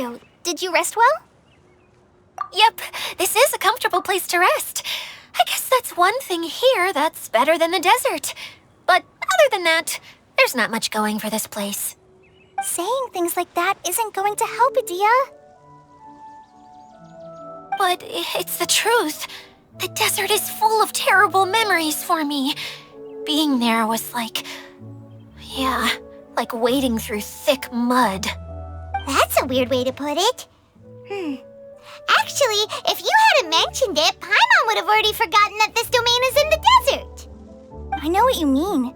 you? Did you rest well? Yep, this is a comfortable place to rest. I guess that's one thing here that's better than the desert. But other than that, there's not much going for this place. Saying things like that isn't going to help, Adia. But it's the truth. The desert is full of terrible memories for me. Being there was like wading through thick mud. That's a weird way to put it. Actually, if you hadn't mentioned it, Paimon would have already forgotten that this domain is in the desert. I know what you mean.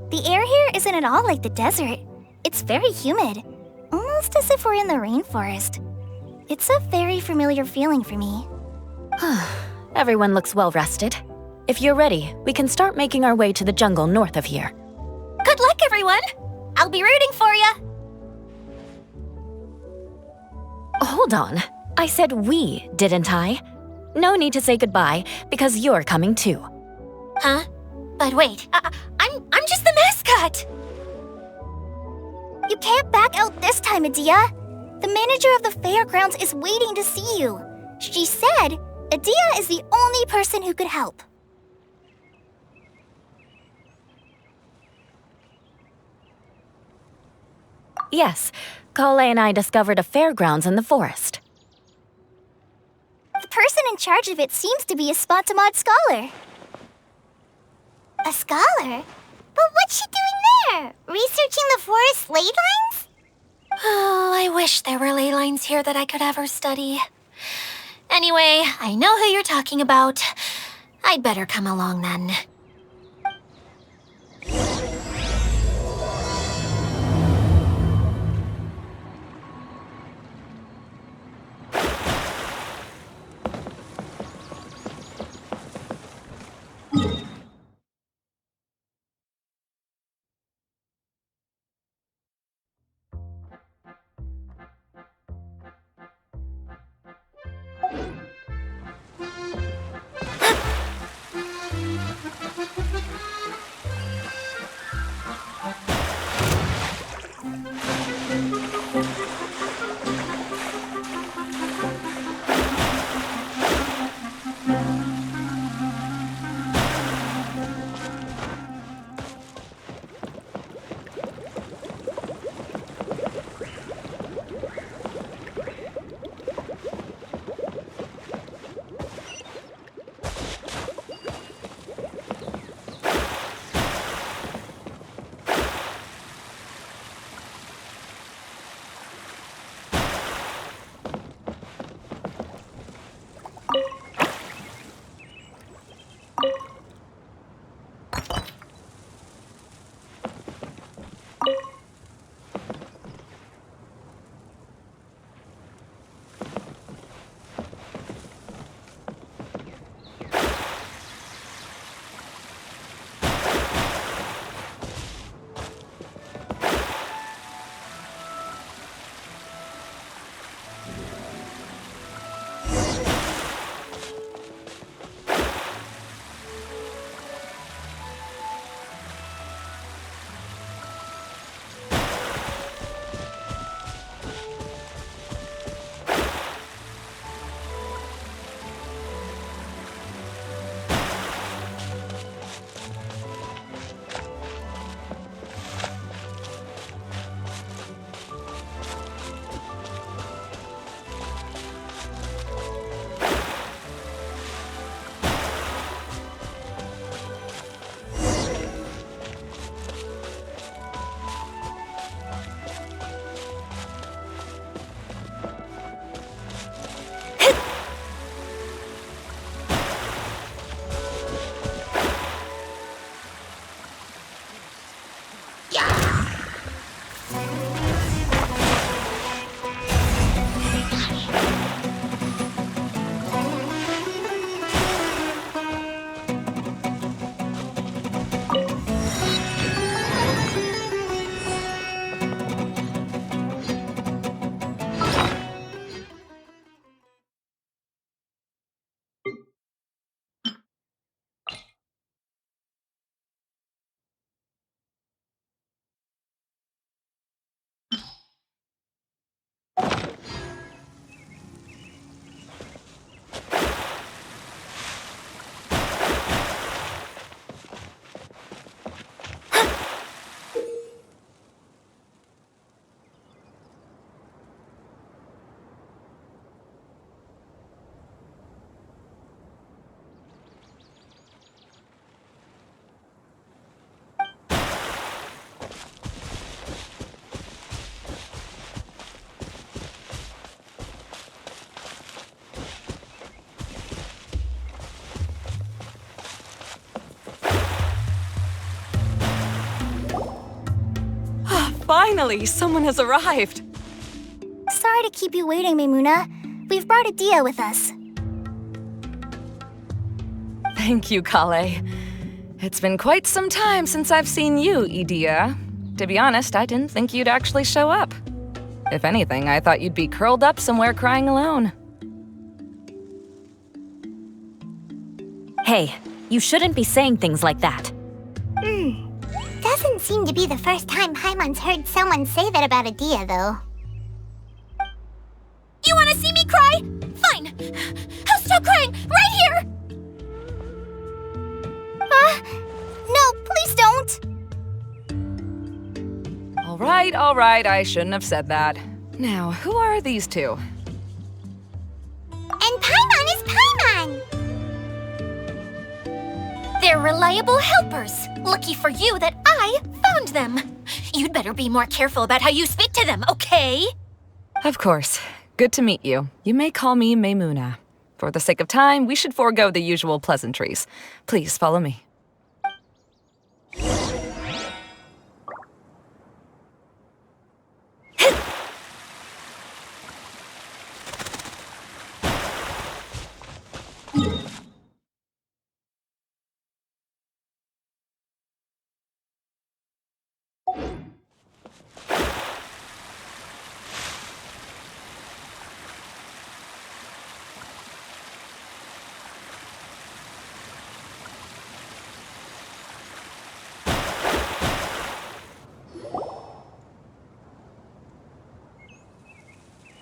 The air here isn't at all like the desert. It's very humid, almost as if we're in the rainforest. It's a very familiar feeling for me. Everyone looks well rested. If you're ready, we can start making our way to the jungle north of here. Good luck, everyone! I'll be rooting for you! Hold on. I said we, didn't I? No need to say goodbye, because you're coming too. Huh? But wait, I'm just the mascot! You can't back out this time, Adia. The manager of the fairgrounds is waiting to see you. She said Adia is the only person who could help. Yes, Kale and I discovered a fairgrounds in the forest. The person in charge of it seems to be a Spontamod scholar. A scholar? But what's she doing there? Researching the forest ley lines? Oh, I wish there were ley lines here that I could ever study. Anyway, I know who you're talking about. I'd better come along then. Finally, someone has arrived. Sorry to keep you waiting, Maimuna. We've brought Adia with us. Thank you, Kale. It's been quite some time since I've seen you, Idia. To be honest, I didn't think you'd actually show up. If anything, I thought you'd be curled up somewhere crying alone. Hey, you shouldn't be saying things like that. Doesn't seem to be the first time Paimon's heard someone say that about Adia, though. You want to see me cry? Fine. I'll stop crying right here. No, please don't! All right, I shouldn't have said that. Now, who are these two? And Paimon is Paimon! They're reliable helpers. Lucky for you that I found them. You'd better be more careful about how you speak to them, okay? Of course. Good to meet you. You may call me Maimuna. For the sake of time, we should forego the usual pleasantries. Please follow me.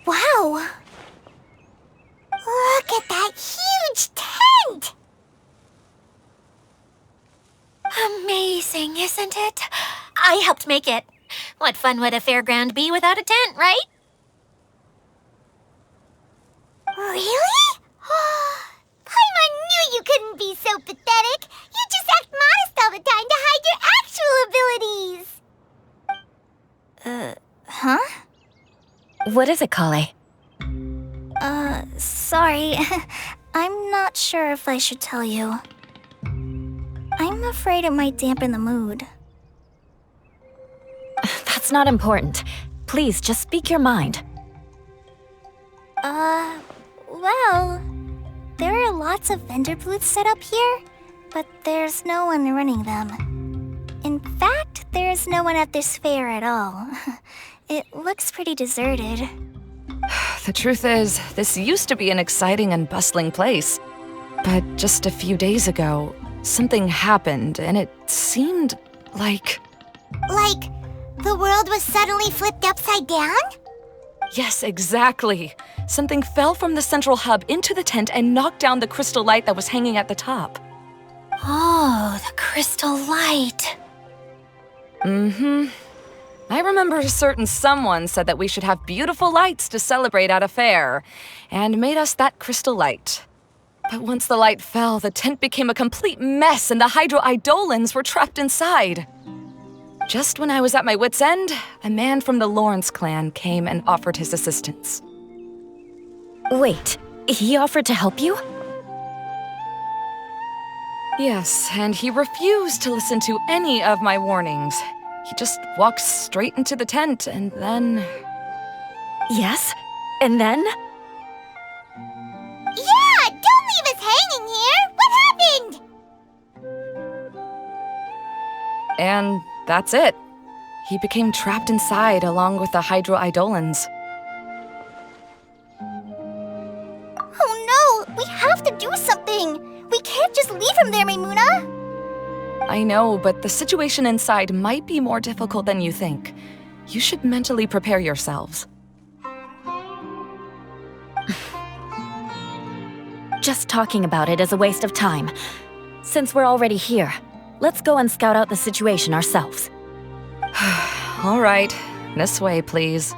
Wow! Look at that huge tent! Amazing, isn't it? I helped make it. What fun would a fairground be without a tent, right? Really? Paimon knew you couldn't be so pathetic! You just act modest all the time to hide your actual abilities! Huh? What is it, Kale? Sorry. I'm not sure if I should tell you. I'm afraid it might dampen the mood. That's not important. Please, just speak your mind. Well, there are lots of vendor booths set up here, but there's no one running them. In fact, there's no one at this fair at all. It looks pretty deserted. The truth is, this used to be an exciting and bustling place. But just a few days ago, something happened, and it seemed like... Like, the world was suddenly flipped upside down? Yes, exactly. Something fell from the central hub into the tent and knocked down the crystal light that was hanging at the top. Oh, the crystal light. Mm-hmm. I remember a certain someone said that we should have beautiful lights to celebrate at a fair, and made us that crystal light. But once the light fell, the tent became a complete mess and the hydro-eidolons were trapped inside. Just when I was at my wit's end, a man from the Lawrence clan came and offered his assistance. Wait, he offered to help you? Yes, and he refused to listen to any of my warnings. He just walked straight into the tent, and then... Yes? And then? Yeah, don't leave us hanging here! What happened? And that's it. He became trapped inside along with the hydro-eidolons. Oh no! We have to do something! We can't just leave him there, Maimuna! I know, but the situation inside might be more difficult than you think. You should mentally prepare yourselves. Just talking about it is a waste of time. Since we're already here, let's go and scout out the situation ourselves. All right, this way, please.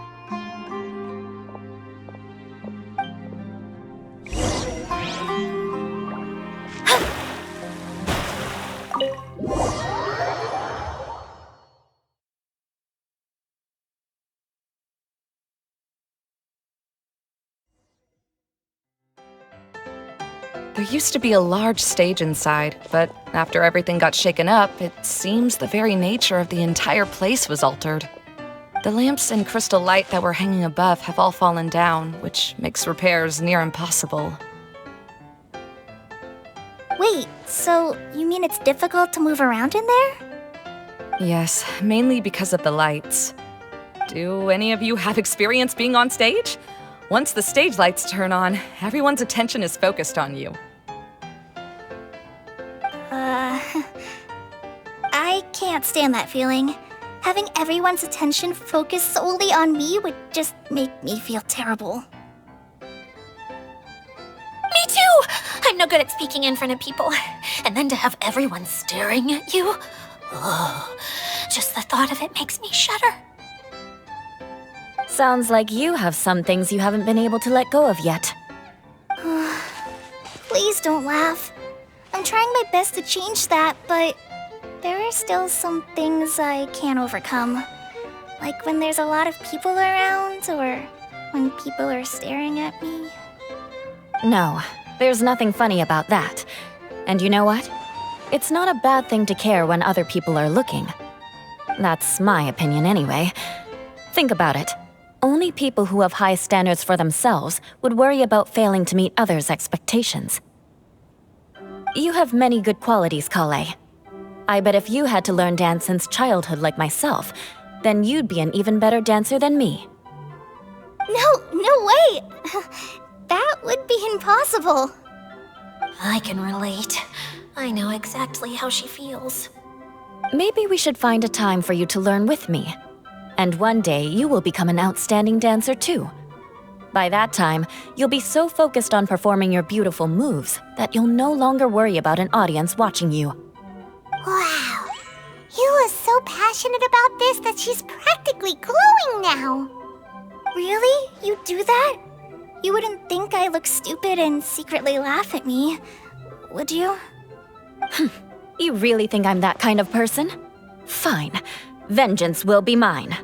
There used to be a large stage inside, but after everything got shaken up, it seems the very nature of the entire place was altered. The lamps and crystal light that were hanging above have all fallen down, which makes repairs near impossible. Wait, so you mean it's difficult to move around in there? Yes, mainly because of the lights. Do any of you have experience being on stage? Once the stage lights turn on, everyone's attention is focused on you. I can't stand that feeling. Having everyone's attention focused solely on me would just make me feel terrible. Me too! I'm no good at speaking in front of people. And then to have everyone staring at you. Oh, just the thought of it makes me shudder. Sounds like you have some things you haven't been able to let go of yet. Please don't laugh. I'm trying my best to change that, but there are still some things I can't overcome. Like when there's a lot of people around, or when people are staring at me. No, there's nothing funny about that. And you know what? It's not a bad thing to care when other people are looking. That's my opinion anyway. Think about it. Only people who have high standards for themselves would worry about failing to meet others' expectations. You have many good qualities, Kale. I bet if you had to learn dance since childhood like myself, then you'd be an even better dancer than me. No way! That would be impossible. I can relate. I know exactly how she feels. Maybe we should find a time for you to learn with me. And one day, you will become an outstanding dancer too. By that time, you'll be so focused on performing your beautiful moves that you'll no longer worry about an audience watching you. Wow. You are so passionate about this that she's practically glowing now. Really? You do that? You wouldn't think I look stupid and secretly laugh at me, would you? You really think I'm that kind of person? Fine. Vengeance will be mine.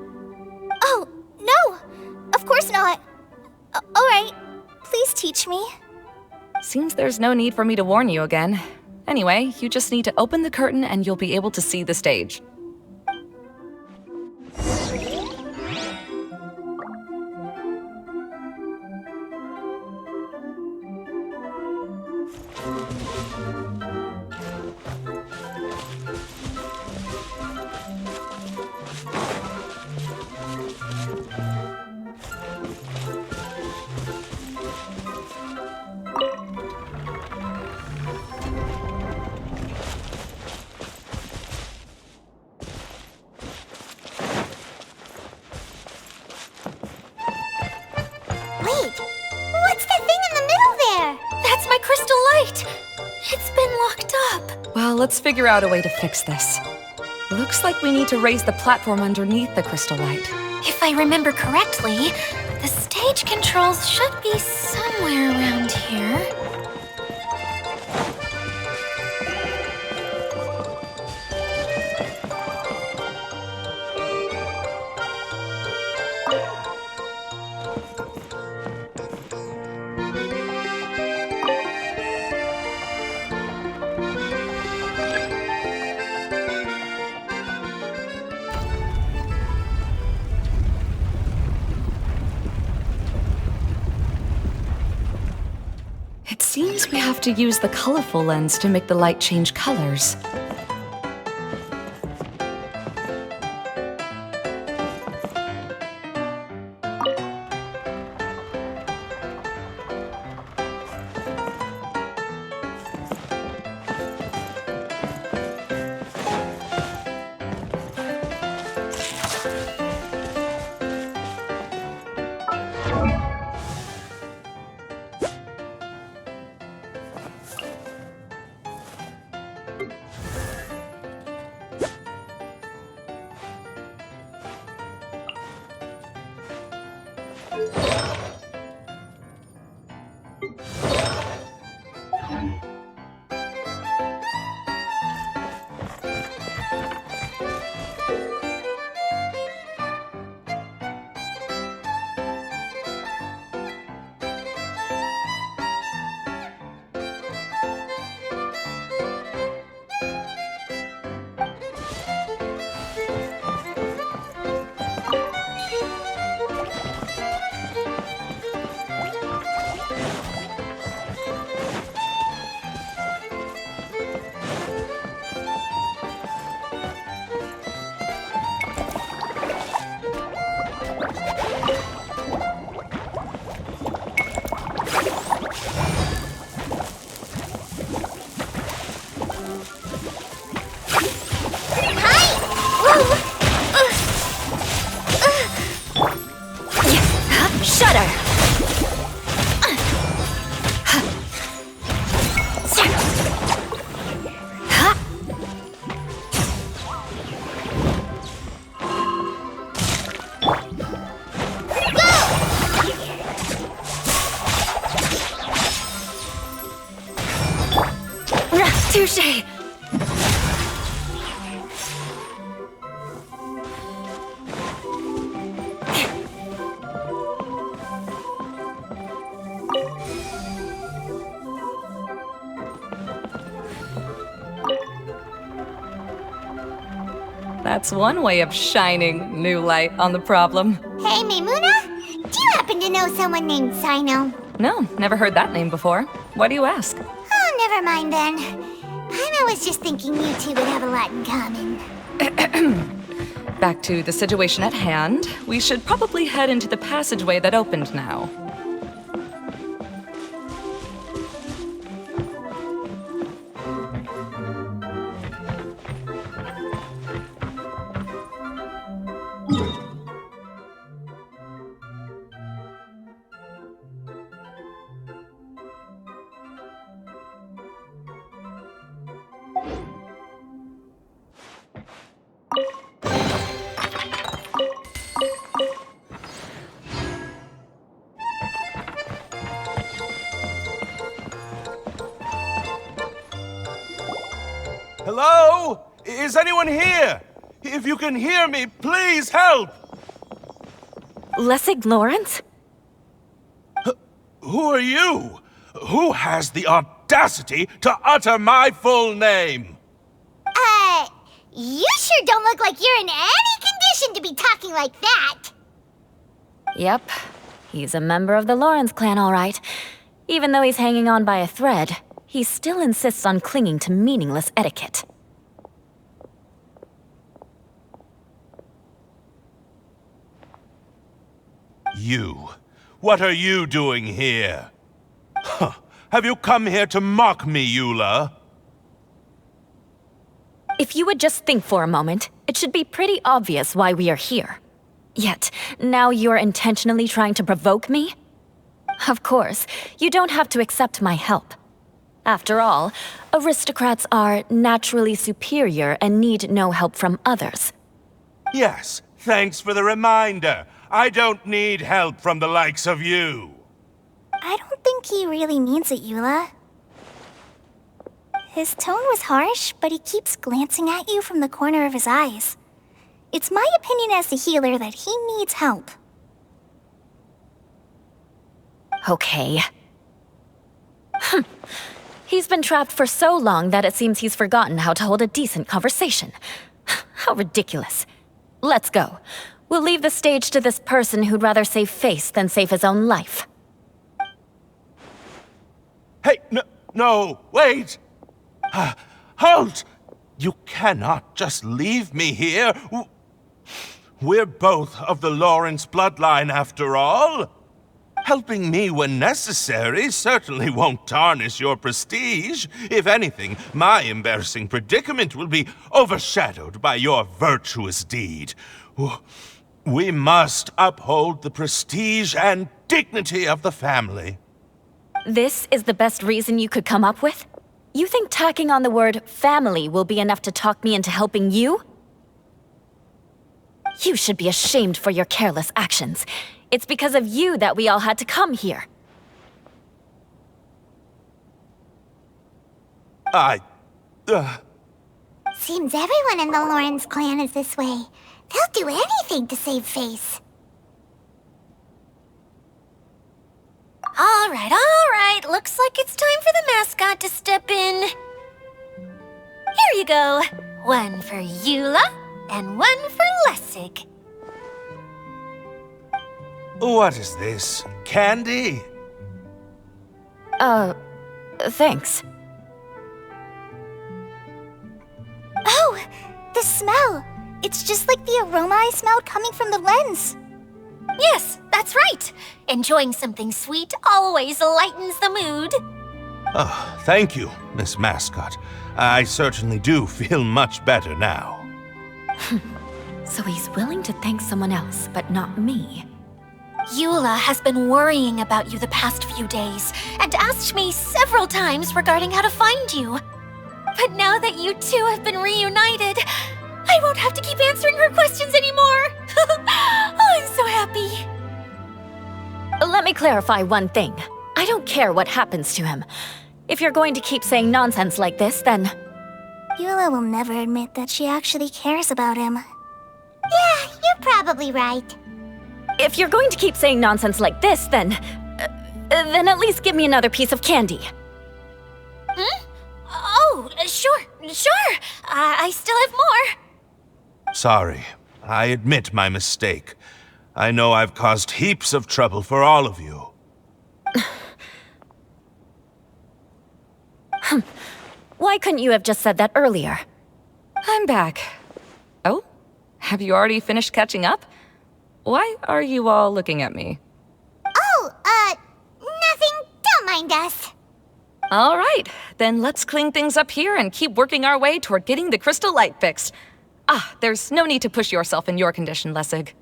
Oh, no! Of course not. Alright, please teach me. Seems there's no need for me to warn you again. Anyway, you just need to open the curtain and you'll be able to see the stage. Wait, what's that thing in the middle there? That's my crystal light! It's been locked up. Well, let's figure out a way to fix this. Looks like we need to raise the platform underneath the crystal light. If I remember correctly, the stage controls should be somewhere around here. It seems we have to use the colorful lens to make the light change colors. That's one way of shining new light on the problem. Hey, Maimuna, do you happen to know someone named Sino? No, never heard that name before. Why do you ask? Oh, never mind then. Paimon was just thinking you two would have a lot in common. Back to the situation at hand. We should probably head into the passageway that opened now. Hello? Is anyone here? If you can hear me, please help! Lessig Lawrence? Who are you? Who has the audacity to utter my full name? You sure don't look like you're in any condition to be talking like that. Yep. He's a member of the Lawrence clan, all right. Even though he's hanging on by a thread, he still insists on clinging to meaningless etiquette. You. What are you doing here? Huh. Have you come here to mock me, Eula? If you would just think for a moment, it should be pretty obvious why we are here. Yet, now you're intentionally trying to provoke me? Of course, you don't have to accept my help. After all, aristocrats are naturally superior and need no help from others. Yes, thanks for the reminder. I don't need help from the likes of you. I don't think he really means it, Eula. His tone was harsh, but he keeps glancing at you from the corner of his eyes. It's my opinion as the healer that he needs help. Okay. He's been trapped for so long that it seems he's forgotten how to hold a decent conversation. How ridiculous. Let's go. We'll leave the stage to this person who'd rather save face than save his own life. Hey, no, wait! Halt! You cannot just leave me here. We're both of the Lawrence bloodline, after all. Helping me when necessary certainly won't tarnish your prestige. If anything, my embarrassing predicament will be overshadowed by your virtuous deed. We must uphold the prestige and dignity of the family. This is the best reason you could come up with? You think tacking on the word family will be enough to talk me into helping you? You should be ashamed for your careless actions. It's because of you that we all had to come here. Seems everyone in the Lawrence clan is this way. They'll do anything to save face. All right. Looks like it's time for the mascot to step in. Here you go. One for Eula, and one for Lessig. What is this? Candy? Thanks. Oh, the smell! It's just like the aroma I smelled coming from the lens. Yes, that's right. Enjoying something sweet always lightens the mood. Oh, thank you, Miss Mascot. I certainly do feel much better now. So he's willing to thank someone else, but not me. Eula has been worrying about you the past few days and asked me several times regarding how to find you. But now that you two have been reunited, I won't have to keep answering her questions anymore. Oh, I'm so happy. Let me clarify one thing. I don't care what happens to him. If you're going to keep saying nonsense like this, then... Eula will never admit that she actually cares about him. Yeah, you're probably right. If you're going to keep saying nonsense like this, then at least give me another piece of candy. Oh, sure. I still have more. Sorry. I admit my mistake. I know I've caused heaps of trouble for all of you. Why couldn't you have just said that earlier? I'm back. Oh? Have you already finished catching up? Why are you all looking at me? Oh, nothing. Don't mind us. All right, then let's clean things up here and keep working our way toward getting the crystal light fixed. Ah, there's no need to push yourself in your condition, Lessig.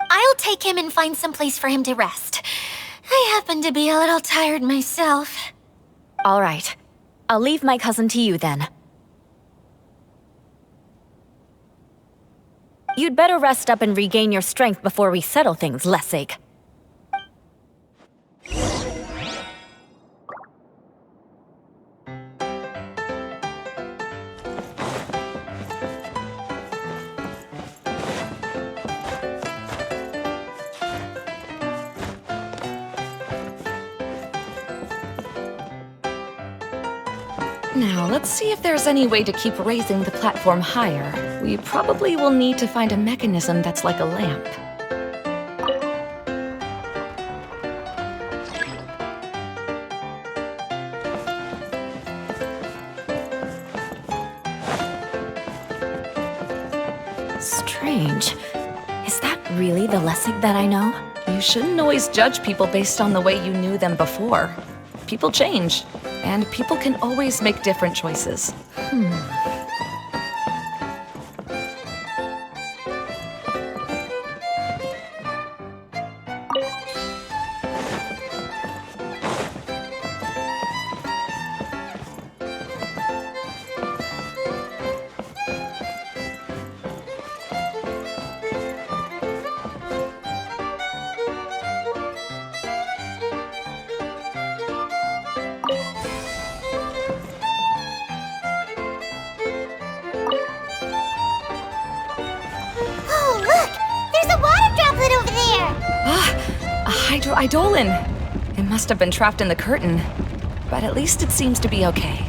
I'll take him and find some place for him to rest. I happen to be a little tired myself. All right. I'll leave my cousin to you then. You'd better rest up and regain your strength before we settle things, Lessig. Now, let's see if there's any way to keep raising the platform higher. We probably will need to find a mechanism that's like a lamp. Strange. Is that really the Lessig that I know? You shouldn't always judge people based on the way you knew them before. People change, and people can always make different choices. Oh, look! There's a water droplet over there! A hydroidolin! It must have been trapped in the curtain, but at least it seems to be okay.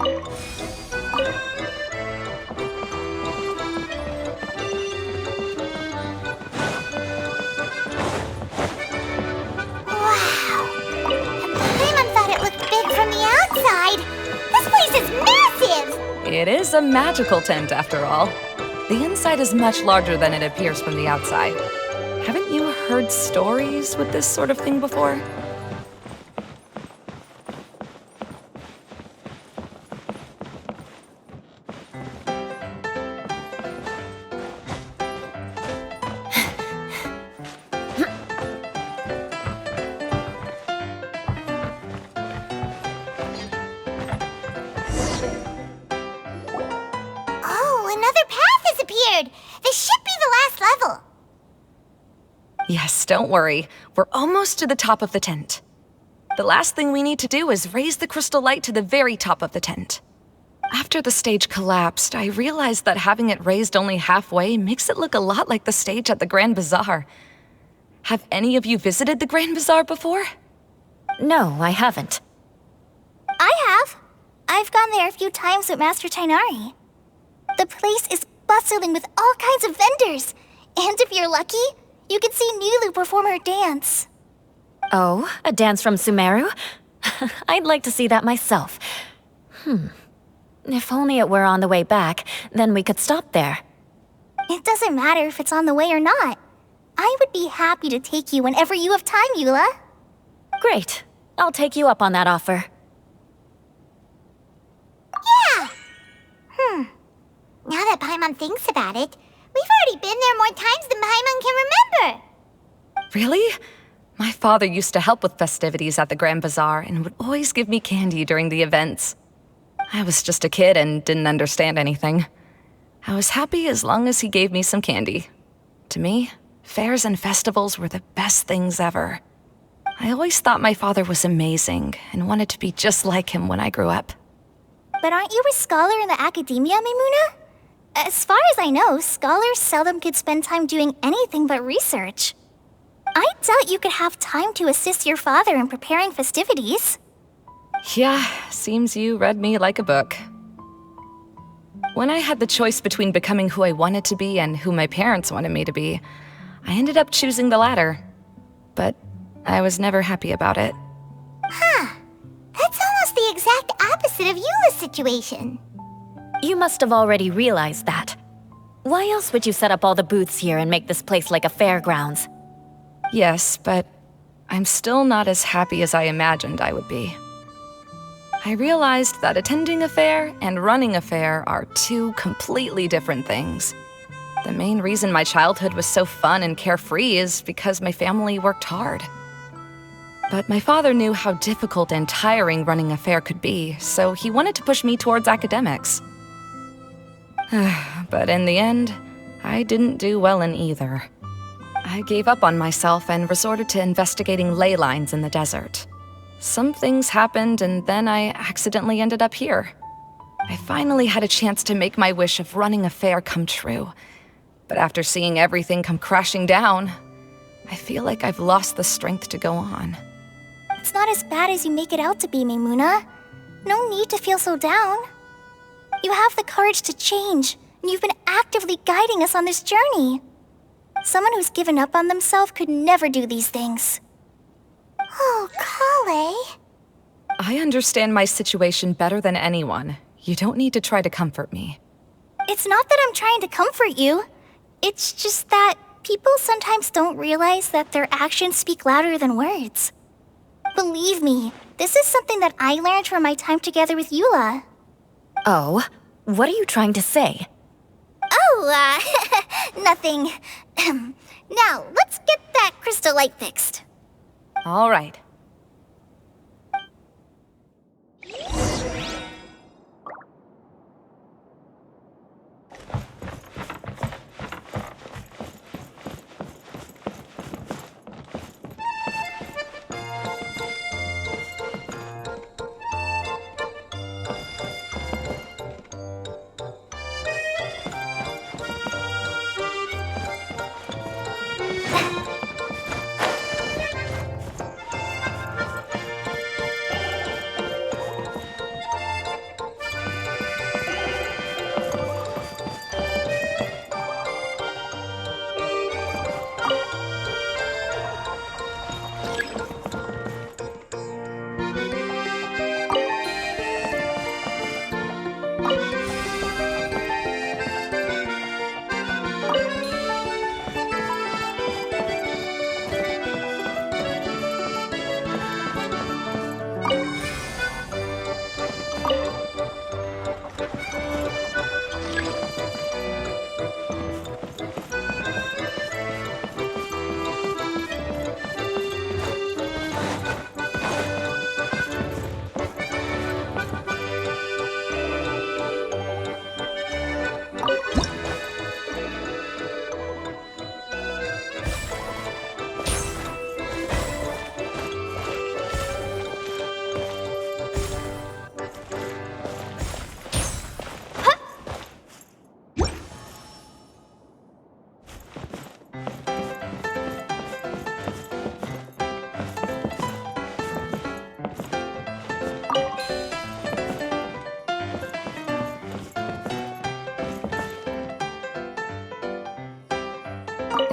Wow! Paimon thought it looked big from the outside. This place is massive! It is a magical tent, after all. The inside is much larger than it appears from the outside. Haven't you heard stories with this sort of thing before? Oh, another path has appeared! This should be the last level. Yes, don't worry. We're almost to the top of the tent. The last thing we need to do is raise the crystal light to the very top of the tent. After the stage collapsed, I realized that having it raised only halfway makes it look a lot like the stage at the Grand Bazaar. Have any of you visited the Grand Bazaar before? No, I haven't. I have. I've gone there a few times with Master Tainari. The place is bustling with all kinds of vendors. And if you're lucky, you can see Nulu perform her dance. Oh, a dance from Sumeru? I'd like to see that myself. If only it were on the way back, then we could stop there. It doesn't matter if it's on the way or not. I would be happy to take you whenever you have time, Eula. Great. I'll take you up on that offer. Yeah! Now that Paimon thinks about it, we've already been there more times than Paimon can remember. Really? My father used to help with festivities at the Grand Bazaar and would always give me candy during the events. I was just a kid and didn't understand anything. I was happy as long as he gave me some candy. To me, fairs and festivals were the best things ever. I always thought my father was amazing and wanted to be just like him when I grew up. But aren't you a scholar in the academia, Maimuna? As far as I know, scholars seldom could spend time doing anything but research. I doubt you could have time to assist your father in preparing festivities. Yeah, seems you read me like a book. When I had the choice between becoming who I wanted to be and who my parents wanted me to be, I ended up choosing the latter. But I was never happy about it. That's almost the exact opposite of Eula's situation. You must have already realized that. Why else would you set up all the booths here and make this place like a fairgrounds? Yes, but I'm still not as happy as I imagined I would be. I realized that attending a fair and running a fair are two completely different things. The main reason my childhood was so fun and carefree is because my family worked hard. But my father knew how difficult and tiring running a fair could be, so he wanted to push me towards academics. But in the end, I didn't do well in either. I gave up on myself and resorted to investigating ley lines in the desert. Some things happened, and then I accidentally ended up here. I finally had a chance to make my wish of running a fair come true. But after seeing everything come crashing down, I feel like I've lost the strength to go on. It's not as bad as you make it out to be, Maimuna. No need to feel so down. You have the courage to change, and you've been actively guiding us on this journey. Someone who's given up on themselves could never do these things. Oh, Kale. I understand my situation better than anyone. You don't need to try to comfort me. It's not that I'm trying to comfort you. It's just that people sometimes don't realize that their actions speak louder than words. Believe me, this is something that I learned from my time together with Eula. Oh, what are you trying to say? Oh, nothing. Now, let's get that crystal light fixed. All right.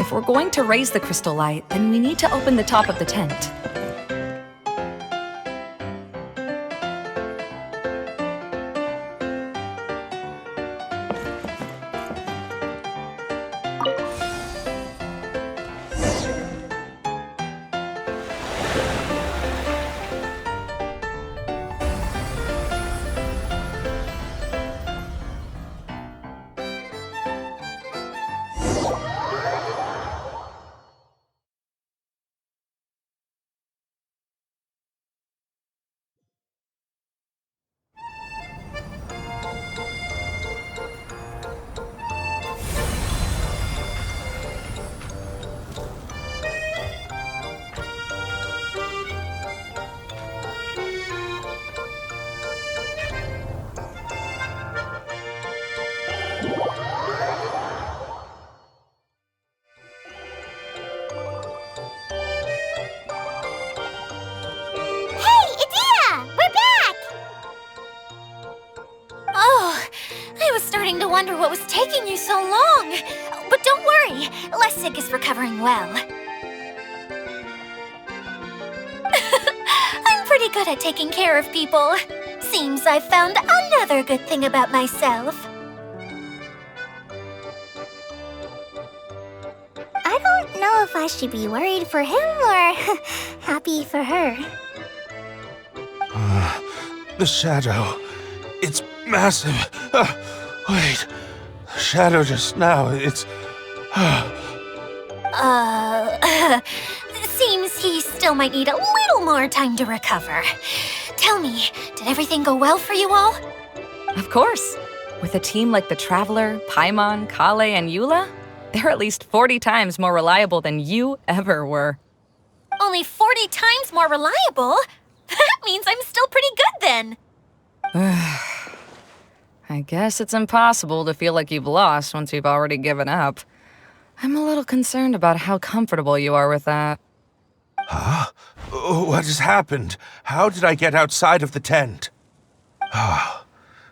If we're going to raise the crystal light, then we need to open the top of the tent. To wonder what was taking you so long. But don't worry, Lessig is recovering well. I'm pretty good at taking care of people. Seems I've found another good thing about myself. I don't know if I should be worried for him or happy for her. The shadow. It's massive. Wait. The shadow just now. It's... Seems he still might need a little more time to recover. Tell me, did everything go well for you all? Of course. With a team like the Traveler, Paimon, Kale, and Eula, they're at least 40 times more reliable than you ever were. Only 40 times more reliable? That means I'm still pretty good then. I guess it's impossible to feel like you've lost once you've already given up. I'm a little concerned about how comfortable you are with that. Huh? What has happened? How did I get outside of the tent? Ah,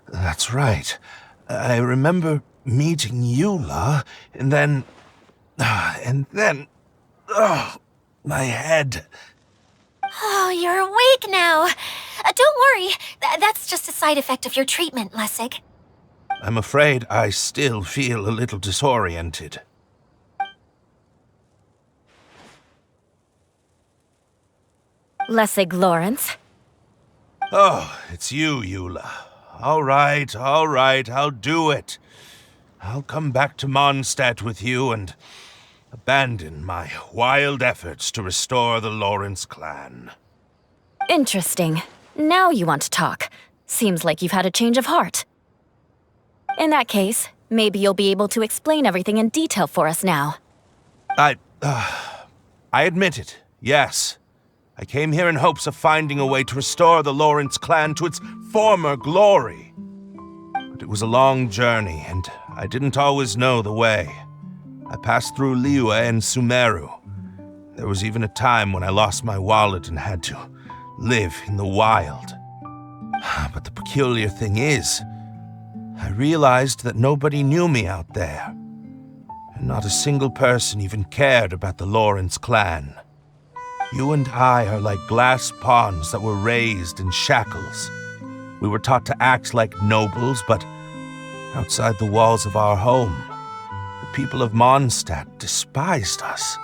that's right. I remember meeting Eula, and then... my head. Oh, you're awake now. Don't worry. That's just a side effect of your treatment, Lessig. I'm afraid I still feel a little disoriented. Lessig Lawrence. Oh, it's you, Eula. All right, I'll do it. I'll come back to Mondstadt with you and abandon my wild efforts to restore the Lawrence clan. Interesting. Now you want to talk. Seems like you've had a change of heart. In that case, maybe you'll be able to explain everything in detail for us now. I admit it, yes. I came here in hopes of finding a way to restore the Lawrence clan to its former glory. But it was a long journey, and I didn't always know the way. I passed through Liyue and Sumeru. There was even a time when I lost my wallet and had to live in the wild. But the peculiar thing is, I realized that nobody knew me out there, and not a single person even cared about the Lawrence clan. You and I are like glass pawns that were raised in shackles. We were taught to act like nobles, but outside the walls of our home, the people of Mondstadt despised us.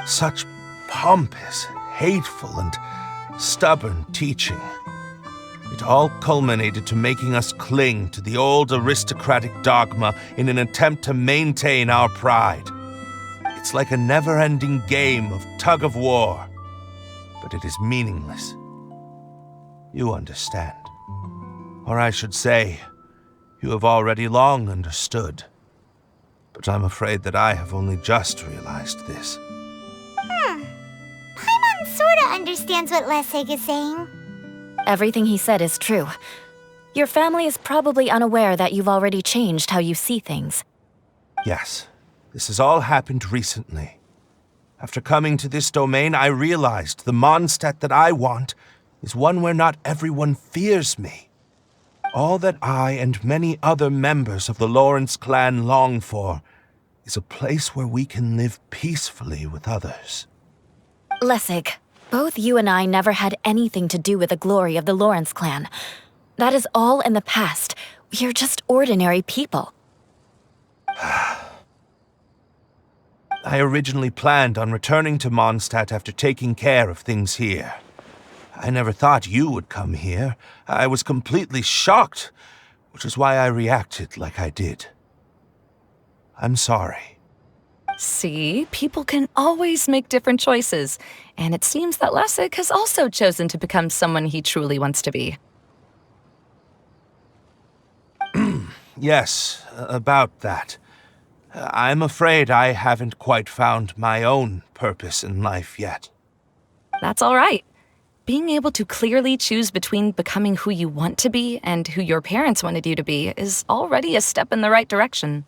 Such pompous, hateful, and stubborn teaching. It all culminated to making us cling to the old aristocratic dogma in an attempt to maintain our pride. It's like a never-ending game of tug-of-war, but it is meaningless. You understand. Or I should say, you have already long understood. But I'm afraid that I have only just realized this. Paimon sorta understands what Lessig is saying. Everything he said is true. Your family is probably unaware that you've already changed how you see things. Yes, this has all happened recently. After coming to this domain, I realized the Mondstadt that I want is one where not everyone fears me. All that I and many other members of the Lawrence clan long for is a place where we can live peacefully with others. Lessig, both you and I never had anything to do with the glory of the Lawrence clan. That is all in the past. We are just ordinary people. I originally planned on returning to Mondstadt after taking care of things here. I never thought you would come here. I was completely shocked, which is why I reacted like I did. I'm sorry. See, people can always make different choices, and it seems that Lessig has also chosen to become someone he truly wants to be. Yes, about that. I'm afraid I haven't quite found my own purpose in life yet. That's all right. Being able to clearly choose between becoming who you want to be and who your parents wanted you to be is already a step in the right direction.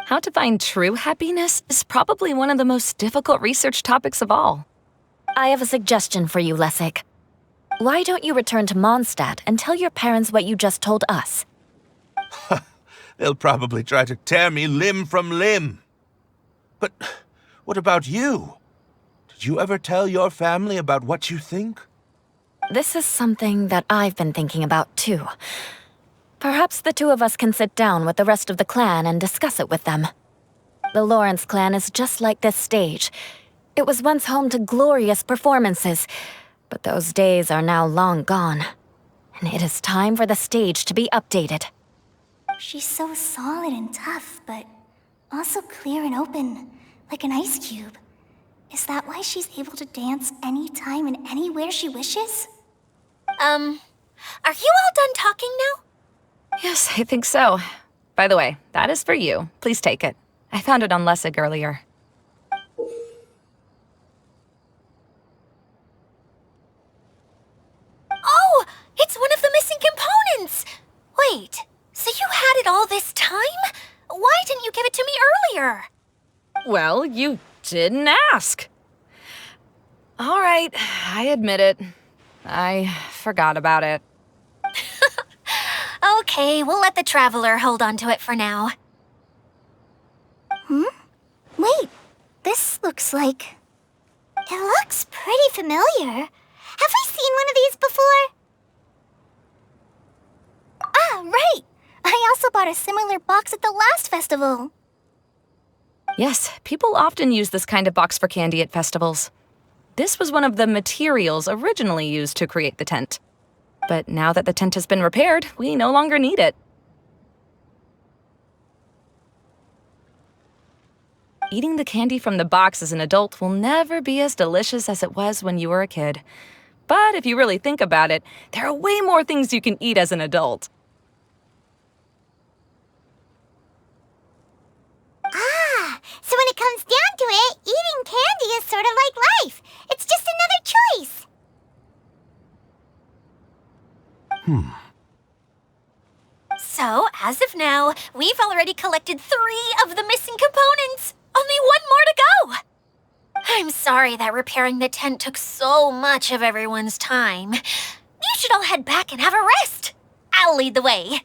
How to find true happiness is probably one of the most difficult research topics of all. I have a suggestion for you, Lessig. Why don't you return to Mondstadt and tell your parents what you just told us? They'll probably try to tear me limb from limb. But what about you? Did you ever tell your family about what you think? This is something that I've been thinking about, too. Perhaps the two of us can sit down with the rest of the clan and discuss it with them. The Lawrence clan is just like this stage. It was once home to glorious performances, but those days are now long gone. And it is time for the stage to be updated. She's so solid and tough, but also clear and open, like an ice cube. Is that why she's able to dance anytime and anywhere she wishes? Are you all done talking now? Yes, I think so. By the way, that is for you. Please take it. I found it on Lessig earlier. Oh, it's one of the missing components! Wait, so you had it all this time? Why didn't you give it to me earlier? Well, you didn't ask. All right, I admit it. I forgot about it. Okay, we'll let the Traveler hold on to it for now. Wait, this looks like... It looks pretty familiar. Have I seen one of these before? Ah, right! I also bought a similar box at the last festival. Yes, people often use this kind of box for candy at festivals. This was one of the materials originally used to create the tent. But now that the tent has been repaired, we no longer need it. Eating the candy from the box as an adult will never be as delicious as it was when you were a kid. But if you really think about it, there are way more things you can eat as an adult. Ah, so when it comes down to it, eating candy is sort of like life. It's just another choice. So, as of now, we've already collected 3 of the missing components. Only 1 more to go. I'm sorry that repairing the tent took so much of everyone's time. You should all head back and have a rest. I'll lead the way.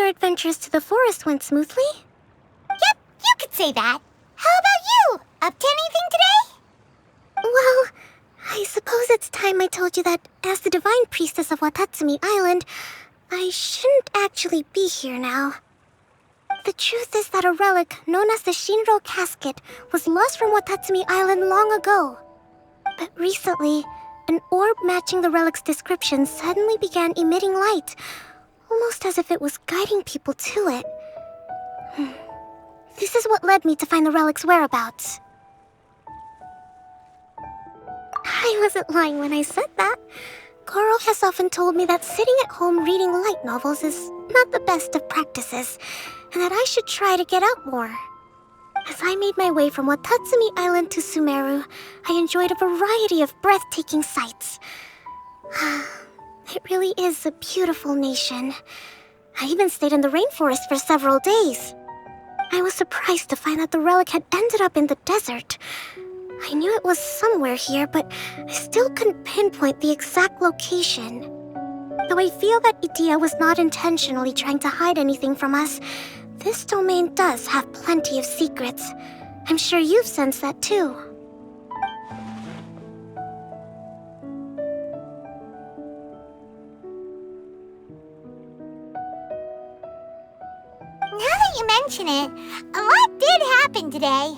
your adventures to the forest went smoothly? Yep, you could say that. How about you? Up to anything today? Well, I suppose it's time I told you that as the divine priestess of Watatsumi Island, I shouldn't actually be here now. The truth is that a relic known as the Shinro casket was lost from Watatsumi Island long ago. But recently, an orb matching the relic's description suddenly began emitting light, almost as if it was guiding people to it. This is what led me to find the relic's whereabouts. I wasn't lying when I said that. Goro has often told me that sitting at home reading light novels is not the best of practices, and that I should try to get out more. As I made my way from Watatsumi Island to Sumeru, I enjoyed a variety of breathtaking sights. It really is a beautiful nation. I even stayed in the rainforest for several days. I was surprised to find that the relic had ended up in the desert. I knew it was somewhere here, but I still couldn't pinpoint the exact location. Though I feel that Idia was not intentionally trying to hide anything from us, this domain does have plenty of secrets. I'm sure you've sensed that too. Now that you mention it, a lot did happen today.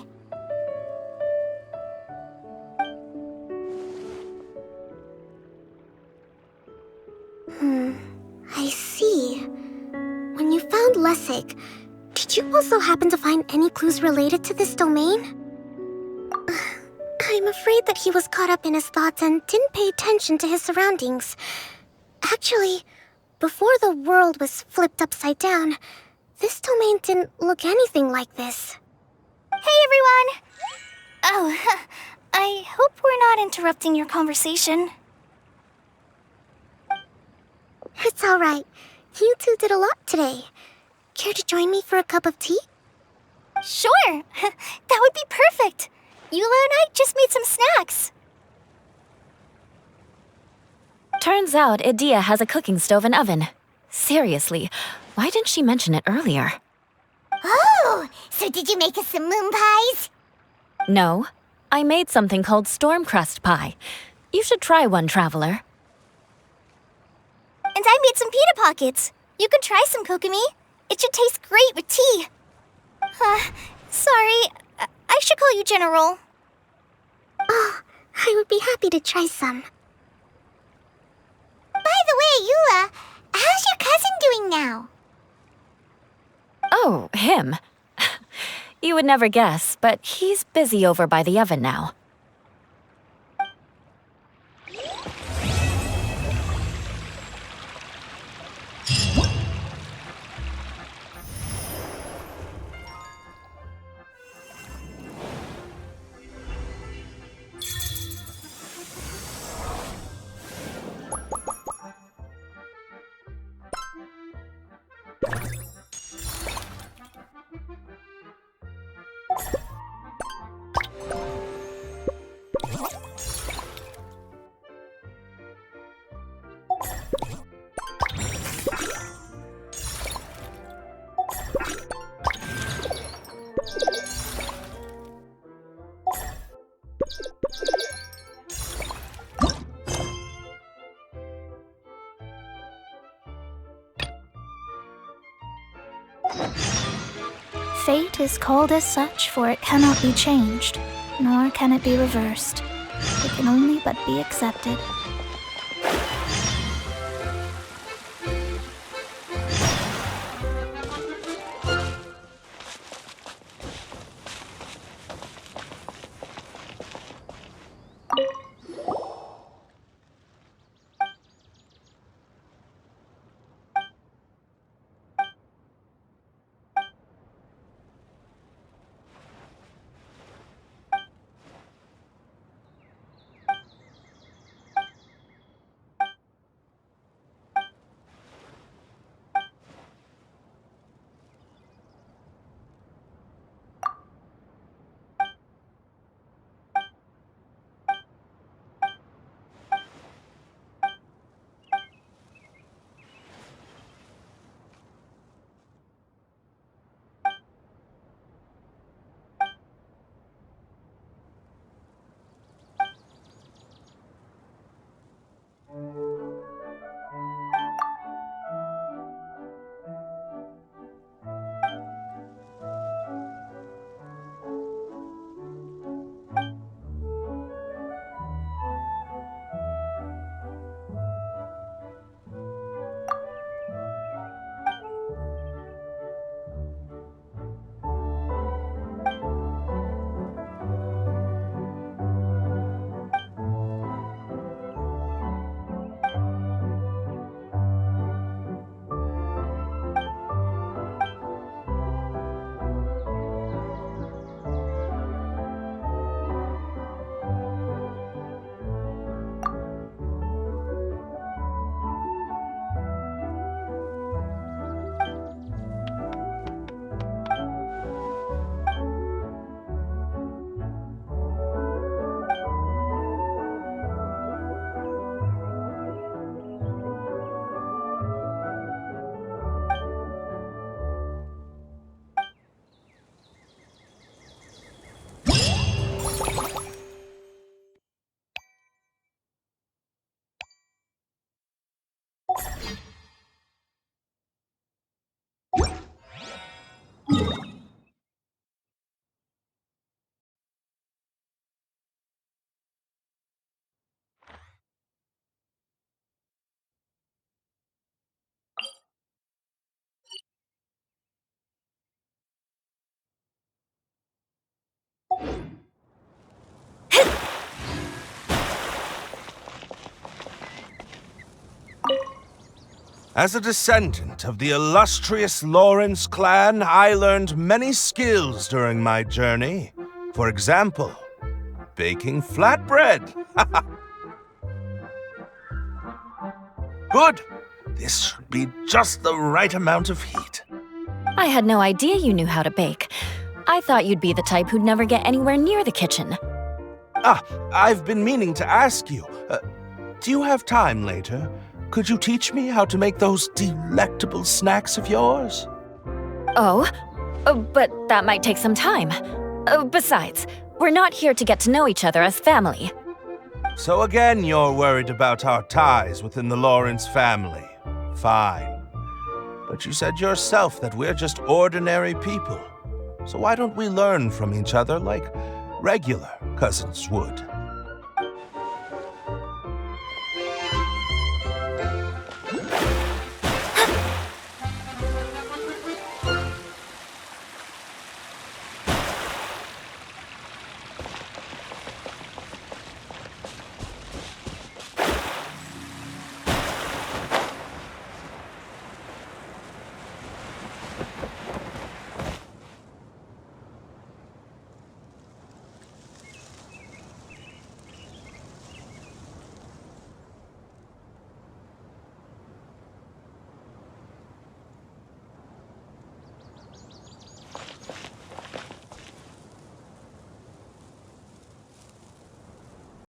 I see. When you found Lessig, did you also happen to find any clues related to this domain? I'm afraid that he was caught up in his thoughts and didn't pay attention to his surroundings. Actually, before the world was flipped upside down, this domain didn't look anything like this. Hey, everyone! Oh, I hope we're not interrupting your conversation. It's alright. You two did a lot today. Care to join me for a cup of tea? Sure! That would be perfect! Eula and I just made some snacks. Turns out Idia has a cooking stove and oven. Seriously, why didn't she mention it earlier? Oh, so did you make us some moon pies? No, I made something called storm crust pie. You should try one, traveler. And I made some pita pockets. You could try some, Kokomi. It should taste great with tea. Sorry, I should call you General. Oh, I would be happy to try some. By the way, Eula, how's your cousin doing now? Oh, him. You would never guess, but he's busy over by the oven now. Fate is called as such, for it cannot be changed, nor can it be reversed. It can only but be accepted. As a descendant of the illustrious Lawrence clan, I learned many skills during my journey. For example, baking flatbread. Good. This should be just the right amount of heat. I had no idea you knew how to bake. I thought you'd be the type who'd never get anywhere near the kitchen. I've been meaning to ask you. Do you have time later? Could you teach me how to make those delectable snacks of yours? Oh? But that might take some time. Besides, we're not here to get to know each other as family. So again, you're worried about our ties within the Lawrence family. Fine. But you said yourself that we're just ordinary people. So why don't we learn from each other like regular cousins would?